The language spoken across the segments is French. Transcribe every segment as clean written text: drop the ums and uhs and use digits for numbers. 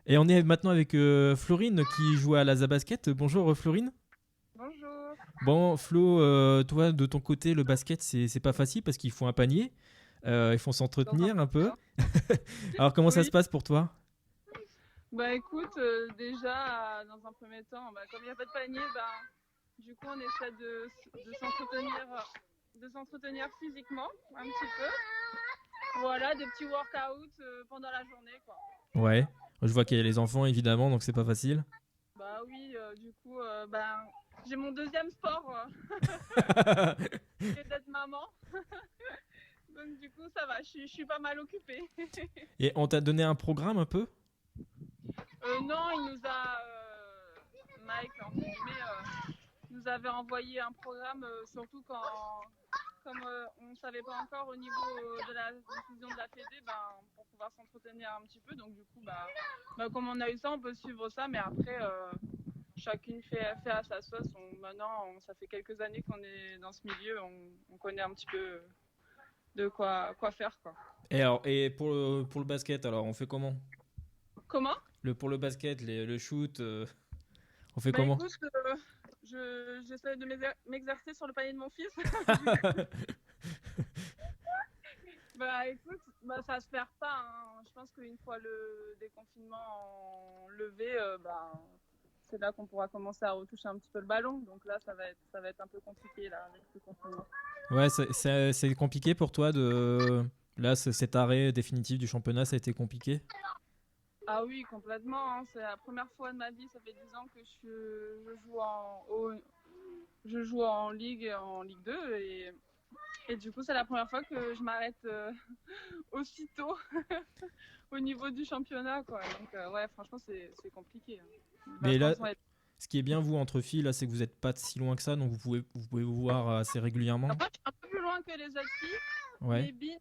Et on est maintenant avec Florine qui joue à la Zabasket. Bonjour Florine. Bonjour. Bon Flo, toi de ton côté le basket c'est pas facile parce qu'il faut un panier. Il faut Dans un s'entretenir un peu. premier Alors comment ça se Oui. passe pour toi? Bah écoute, déjà, dans un premier temps, bah, comme il n'y a pas de panier, bah, du coup, on essaie de s'entretenir physiquement un petit peu. Voilà, des petits workouts pendant la journée, quoi. Ouais. Je vois qu'il y a les enfants évidemment donc c'est pas facile. Bah oui, du coup, bah, j'ai mon deuxième sport, qui est d'être maman. Donc du coup, ça va, je suis pas mal occupée. Et on t'a donné un programme un peu? Non, il nous a, Mike, entre guillemets, nous avait envoyé un programme, surtout quand, comme on ne savait pas encore au niveau de la diffusion de la Fédé, ben, pour pouvoir s'entretenir un petit peu. Donc du coup, comme on a eu ça, on peut suivre ça, mais après, chacune fait à sa sauce. Ça fait quelques années qu'on est dans ce milieu, on connaît un petit peu de quoi faire, quoi. Et pour le basket alors on fait comment? Comment? Pour le basket, le shoot, on fait Bah comment? écoute, j'essaie de m'exercer sur le panier de mon fils. Bah écoute, ça se perd pas, hein. Je pense qu'une fois le déconfinement levé, c'est là qu'on pourra commencer à retoucher un petit peu le ballon. Donc là, ça va être un peu compliqué là avec le confinement. Ouais, c'est compliqué pour toi de... Là, cet arrêt définitif du championnat, ça a été compliqué. Ah oui, complètement, hein. C'est la première fois de ma vie. Ça fait 10 ans que je joue en Ligue 2 et du coup, c'est la première fois que je m'arrête aussitôt au niveau du championnat, quoi. Donc ouais, franchement, c'est compliqué, hein. Les Mais là, vacances vont être. ce qui est bien, vous, entre filles, là, c'est que vous n'êtes pas si loin que ça, donc vous pouvez vous voir assez régulièrement. Après, je suis un peu plus loin que les autres filles. Ouais. Les billes,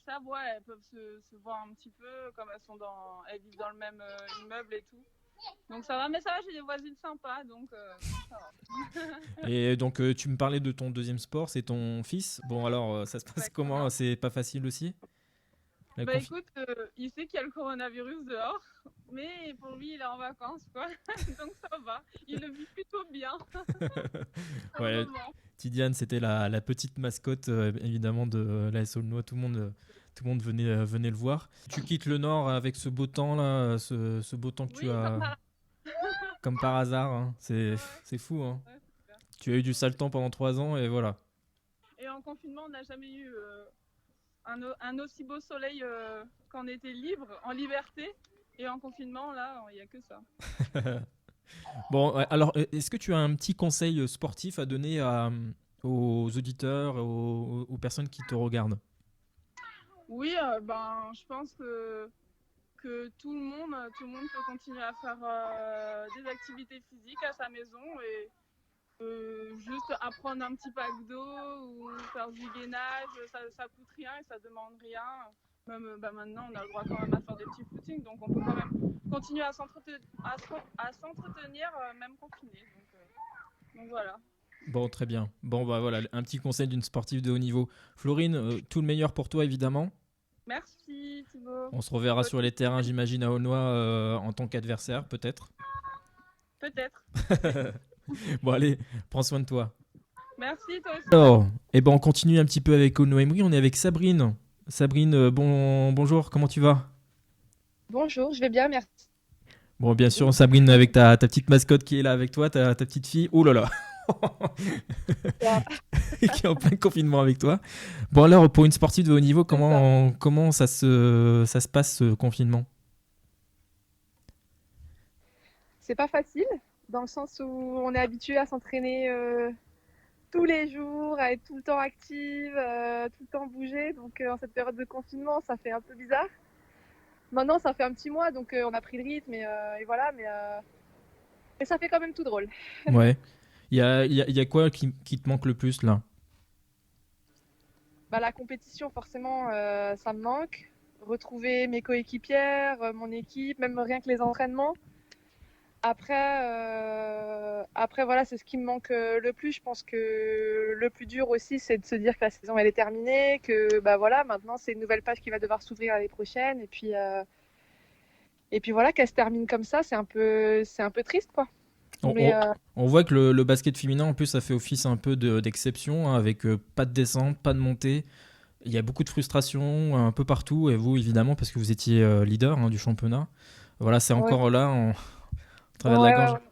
ça, ouais, elles peuvent se voir un petit peu, comme elles vivent dans le même immeuble et tout. Donc ça va, mais ça va, j'ai des voisines sympas, donc ça va. Et donc, tu me parlais de ton deuxième sport, c'est ton fils. Bon, alors, ça se passe comment? Exactement. C'est pas facile aussi? La Bah confi- écoute, il sait qu'il y a le coronavirus dehors, mais pour lui, il est en vacances, quoi. Donc ça va. Il le vit plutôt bien, pour le Ouais, moment. Tidiane, c'était la petite mascotte, évidemment, de la l'AS Aulnois. Tout le monde venait le voir. Tu quittes le Nord avec ce beau temps, là, ce beau temps que tu Oui, comme as, par comme par hasard. Hein. ouais, ouais, C'est fou. Hein. ouais, c'est super. Tu as eu du sale temps pendant 3 ans et voilà. Et en confinement, on n'a jamais eu un aussi beau soleil quand on était libre, en liberté. Et en confinement, là, il n'y a que ça. Bon, ouais, alors, est-ce que tu as un petit conseil sportif à donner aux auditeurs, aux personnes qui te regardent? Oui, je pense que tout le monde peut continuer à faire des activités physiques à sa maison et juste apprendre un petit pack d'eau ou faire du gainage, ça coûte rien et ça demande rien. Même maintenant, on a le droit quand même à faire des petits footings, donc on peut quand même continuer à s'entretenir même confiné. Donc voilà. Bon, très bien. Bon, bah voilà, un petit conseil d'une sportive de haut niveau. Florine, tout le meilleur pour toi, évidemment. Merci Thibaut. On se reverra Bonne sur les terrains, semaine. j'imagine, à Aulnois en tant qu'adversaire, peut-être. Peut-être. Bon, allez, prends soin de toi. Merci toi aussi. Alors, eh ben, on continue un petit peu avec Aulnois Emery. On est avec Sabrine. Sabrine, bonjour, comment tu vas? Bonjour, je vais bien, merci. Bon, bien sûr, Sabrine, avec ta petite mascotte qui est là avec toi, ta petite fille. Oh là là, Ah, qui est en plein confinement avec toi. Bon, alors, pour une sportive de haut niveau, c'est ça. comment ça se passe ce confinement? C'est pas facile, dans le sens où on est habitué à s'entraîner tous les jours, à être tout le temps active, tout le temps bouger. Donc en cette période de confinement, ça fait un peu bizarre. Maintenant, ça fait un petit mois, donc on a pris le rythme et voilà, mais ça fait quand même tout drôle. Ouais. Il y a quoi qui te manque le plus là? Bah, la compétition, forcément, ça me manque. Retrouver mes coéquipières, mon équipe, même rien que les entraînements. Après voilà, c'est ce qui me manque le plus. Je pense que le plus dur aussi, c'est de se dire que la saison elle est terminée, que bah voilà, maintenant c'est une nouvelle page qui va devoir s'ouvrir l'année prochaine, Et puis voilà, qu'elle se termine comme ça, c'est un peu triste, quoi. On, Mais on- on voit que le basket féminin, en plus, ça fait office un peu d'exception, hein, avec pas de descente, pas de montée. Il y a beaucoup de frustration un peu partout, et vous, évidemment, parce que vous étiez leader, hein, du championnat. Voilà, c'est ouais, encore là, au travers de la ouais, ouais, gorge. ouais.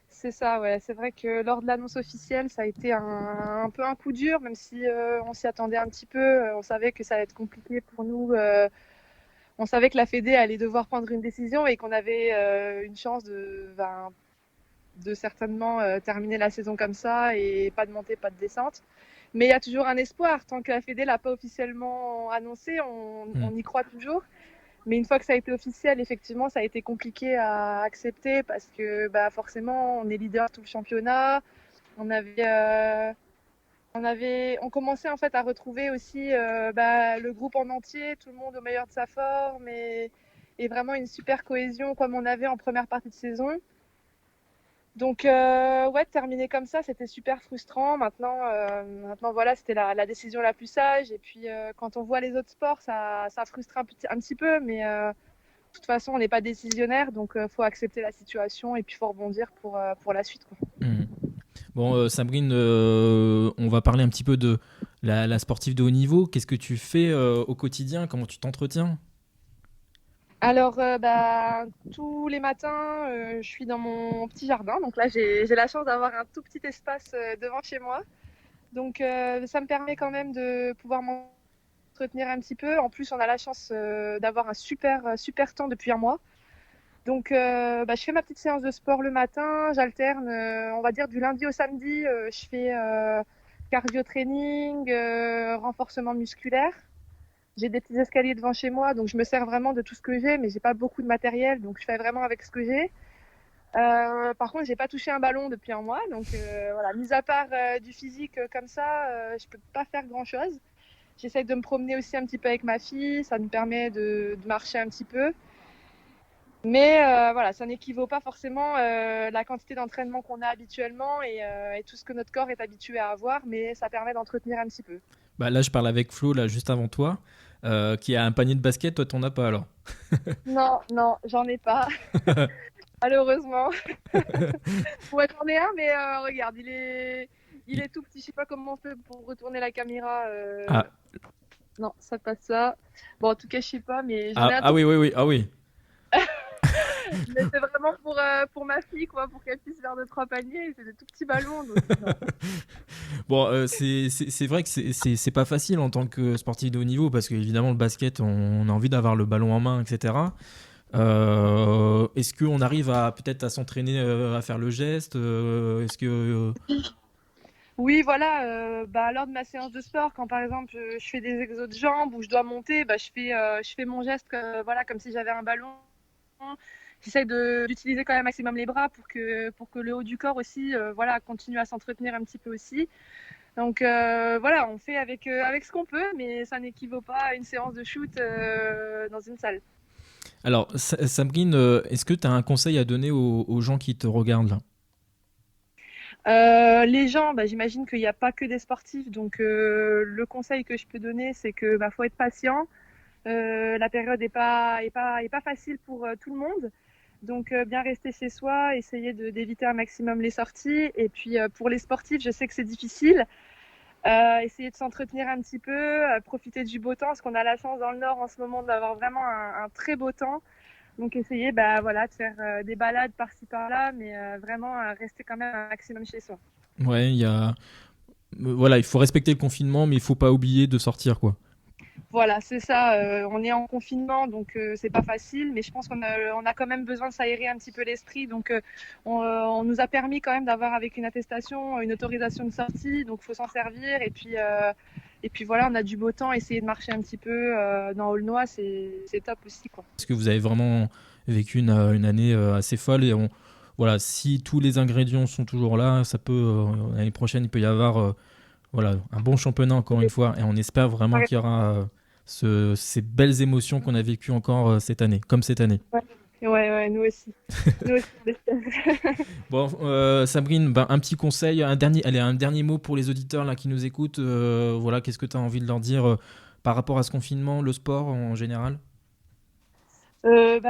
C'est ça, ouais. C'est vrai que lors de l'annonce officielle, ça a été un peu un coup dur, même si on s'y attendait un petit peu. On savait que ça allait être compliqué pour nous. On savait que la Fédé allait devoir prendre une décision et qu'on avait une chance de certainement terminer la saison comme ça et pas de montée, pas de descente. Mais il y a toujours un espoir. Tant que la Fédé l'a pas officiellement annoncé, Hmm. on y croit toujours. Mais une fois que ça a été officiel, effectivement, ça a été compliqué à accepter parce que bah, forcément, on est leader de tout le championnat. On avait, on commençait en fait à retrouver aussi bah, le groupe en entier, tout le monde au meilleur de sa forme et vraiment une super cohésion comme on avait en première partie de saison. Donc ouais, terminer comme ça, c'était super frustrant. Maintenant voilà, c'était la décision la plus sage. Et puis quand on voit les autres sports, ça frustre un petit peu, mais de toute façon, on n'est pas décisionnaire, donc faut accepter la situation et puis faut rebondir pour la suite, quoi. Hmm. Bon, Sabrine, on va parler un petit peu de la sportive de haut niveau. Qu'est-ce que tu fais au quotidien? Comment tu t'entretiens? Alors, bah, tous les matins, je suis dans mon petit jardin. Donc là, j'ai la chance d'avoir un tout petit espace devant chez moi. Donc, ça me permet quand même de pouvoir m'entretenir un petit peu. En plus, on a la chance d'avoir un super temps depuis un mois. Donc, bah, je fais ma petite séance de sport le matin. J'alterne, on va dire, du lundi au samedi. Je fais cardio training, renforcement musculaire. J'ai des petits escaliers devant chez moi, donc je me sers vraiment de tout ce que j'ai, mais j'ai pas beaucoup de matériel, donc je fais vraiment avec ce que j'ai. Par contre, j'ai pas touché un ballon depuis un mois, donc voilà. Mis à part du physique comme ça, je peux pas faire grand chose. J'essaie de me promener aussi un petit peu avec ma fille, ça me permet de marcher un petit peu. Mais voilà, ça n'équivaut pas forcément la quantité d'entraînement qu'on a habituellement et tout ce que notre corps est habitué à avoir, mais ça permet d'entretenir un petit peu. Bah, là, je parle avec Flo, là, juste avant toi, qui a un panier de basket. Toi, t'en as pas alors. Non, non, j'en ai pas, malheureusement. Ouais, j'en ai un, mais regarde, il est tout petit. Je sais pas comment on fait pour retourner la caméra. Ah, Non, ça passe ça. Bon, en tout cas, je sais pas, mais j'en ai un ah tout oui, petit. oui, oui, ah oui. Mais c'est vraiment pour ma fille, quoi, pour qu'elle puisse faire deux, trois paniers. C'est des tout petits ballons, donc non. Bon, c'est vrai que c'est pas facile en tant que sportif de haut niveau parce qu'évidemment, le basket, on a envie d'avoir le ballon en main, etc. Est-ce qu'on arrive à peut-être à s'entraîner à faire le geste? Est-ce que. Oui, voilà. Bah, lors de ma séance de sport, quand par exemple je fais des exos de jambes ou je dois monter, bah, je fais mon geste voilà, comme si j'avais un ballon. J'essaie d'utiliser quand même un maximum les bras pour que le haut du corps aussi voilà, continue à s'entretenir un petit peu aussi. Donc voilà, on fait avec ce qu'on peut, mais ça n'équivaut pas à une séance de shoot dans une salle. Alors, Sabrine, est-ce que tu as un conseil à donner aux gens qui te regardent là? Les gens, bah, j'imagine qu'il n'y a pas que des sportifs, donc le conseil que je peux donner, c'est que bah, faut être patient. La période est pas facile pour tout le monde. Donc bien rester chez soi, essayer d'éviter un maximum les sorties. Et puis pour les sportifs, je sais que c'est difficile. Essayer de s'entretenir un petit peu, profiter du beau temps, parce qu'on a la chance dans le Nord en ce moment d'avoir vraiment un très beau temps. Donc essayer bah, voilà, de faire des balades par-ci par-là, mais vraiment rester quand même un maximum chez soi. Ouais, il y a. Voilà, il faut respecter le confinement, mais il faut pas oublier de sortir, quoi. Voilà, c'est ça. On est en confinement, donc c'est pas facile, mais je pense on a quand même besoin de s'aérer un petit peu l'esprit. Donc, on nous a permis quand même d'avoir avec une attestation, une autorisation de sortie, donc faut s'en servir. Et puis voilà, on a du beau temps, essayer de marcher un petit peu dans Aulnois, c'est top aussi, quoi. Parce que vous avez vraiment vécu une année assez folle et voilà, si tous les ingrédients sont toujours là, ça peut l'année prochaine il peut y avoir voilà un bon championnat encore une fois et on espère vraiment qu'il y aura ces belles émotions qu'on a vécues encore cette année, comme cette année. Ouais, ouais, ouais, nous aussi. Nous aussi, on l'espère. Bon, Sabrine, ben, un petit conseil, un dernier mot pour les auditeurs là qui nous écoutent. Voilà, qu'est-ce que tu as envie de leur dire par rapport à ce confinement, le sport en général?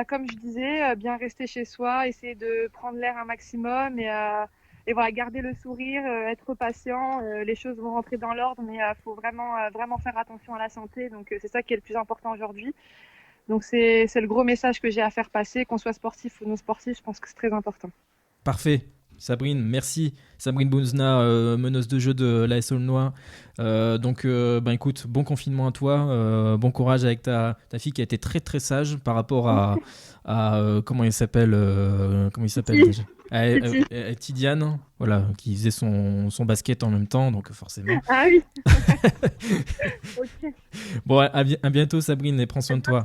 Comme je disais, bien rester chez soi, essayer de prendre l'air un maximum et voilà, garder le sourire, être patient. Les choses vont rentrer dans l'ordre, mais faut vraiment faire attention à la santé. Donc c'est ça qui est le plus important aujourd'hui. Donc c'est le gros message que j'ai à faire passer, qu'on soit sportif ou non sportif, je pense que c'est très important. Parfait. Sabrine, merci. Sabrine Bounzna, meneuse de jeu de l'AS Aulnois. Écoute, bon confinement à toi. Bon courage avec ta fille qui a été très très sage par rapport comment il s'appelle déjà Tidiane, voilà, qui faisait son basket en même temps, donc forcément. Ah oui. Ok. Bon, à bientôt Sabrine et prends soin de toi.